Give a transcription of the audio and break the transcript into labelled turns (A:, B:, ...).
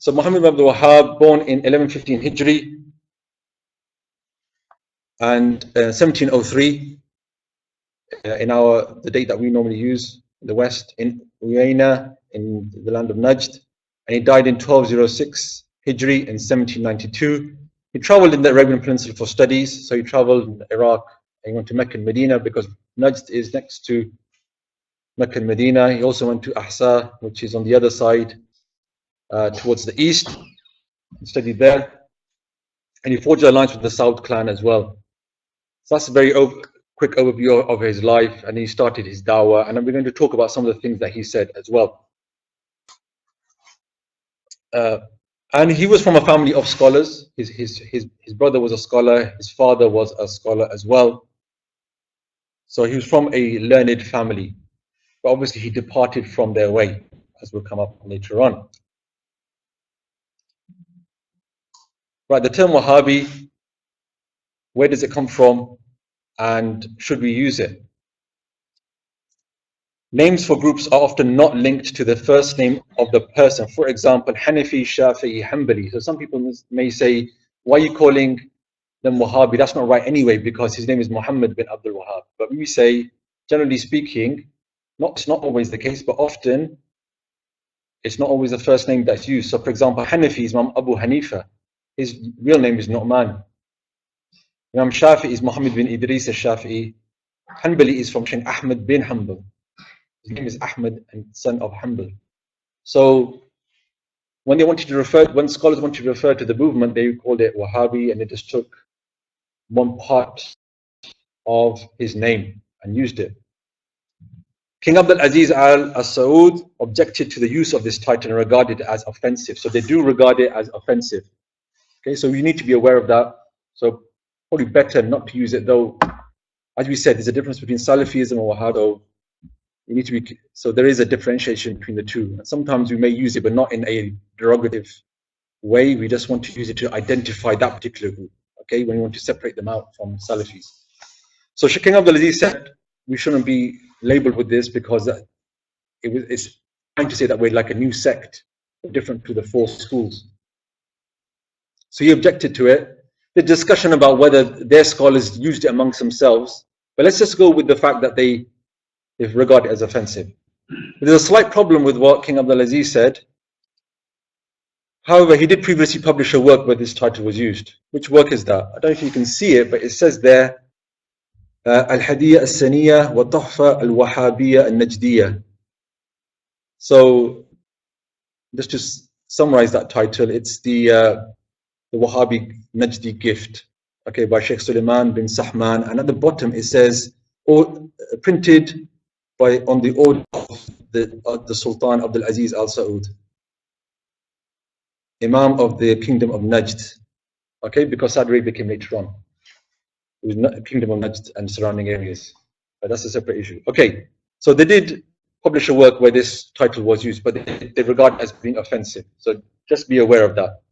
A: So Muhammad ibn Abdul Wahhab, born in 1115 Hijri and 1703 in the date that we normally use in the West, in Uyayna, in the land of Najd, and he died in 1206 Hijri in 1792. He traveled in the Arabian Peninsula for studies, so he traveled in Iraq and he went to Mecca and Medina because Najd is next to Mecca and Medina. He also went to Ahsa, which is on the other side towards the east, and studied there. And he forged alliance with the Saud clan as well. So that's a very quick overview of his life, and he started his dawah, and we're going to talk about some of the things that he said as well. And he was from a family of scholars. His brother was a scholar, his father was a scholar as well. So he was from a learned family, but obviously he departed from their way, as will come up later on. Right, the term Wahabi, where does it come from, and should we use it? Names for groups are often not linked to the first name of the person. For example, Hanafi, Shafi'i, Hanbali. So some people may say, why are you calling them Wahabi? That's not right anyway, because his name is Muhammad bin Abdul Wahhab. But we say, generally speaking, it's not always the case, but often it's not always the first name that's used. So for example, Hanafi is Imam Abu Hanifa. His real name is Nu'man. Imam Shafi'i is Muhammad bin Idris al-Shafi'i. Hanbali is from Shaykh Ahmad bin Hanbal. His name is Ahmad and son of Hanbal. So when scholars wanted to refer to the movement, they called it Wahabi, and they just took one part of his name and used it. King Abdul Aziz Al Saud objected to the use of this title and regarded it as offensive. So they do regard it as offensive. Okay, so you need to be aware of that. So probably better not to use it, though. As we said, there's a difference between Salafism and Wahhabi. You need to be, so there is a differentiation between the two. And sometimes we may use it, but not in a derogative way. We just want to use it to identify that particular group. Okay, when we want to separate them out from Salafis. So King Abdul Aziz said we shouldn't be labeled with this because it's trying to say that we're like a new sect, different to the four schools. So he objected to it. The discussion about whether their scholars used it amongst themselves, but let's just go with the fact that they regard it as offensive. There's a slight problem with what King Abdul Aziz said. However, he did previously publish a work where this title was used. Which work is that? I don't know if you can see it, but it says there, Al-Hadiyya Al-Saniyya wa Tuhfa Al-Wahabiyya Al-Najdiyya. So, just to summarize that title, it's the Wahabi Najdi gift, okay, by Sheikh Suleiman bin Sahman, and at the bottom it says, printed on the order of the Sultan Abdul Aziz Al Saud, Imam of the Kingdom of Najd, okay, because Saudi Arabia came later on. It was Kingdom of Najd and surrounding areas, but that's a separate issue. Okay, so they did publish a work where this title was used, but they regard it as being offensive, so just be aware of that.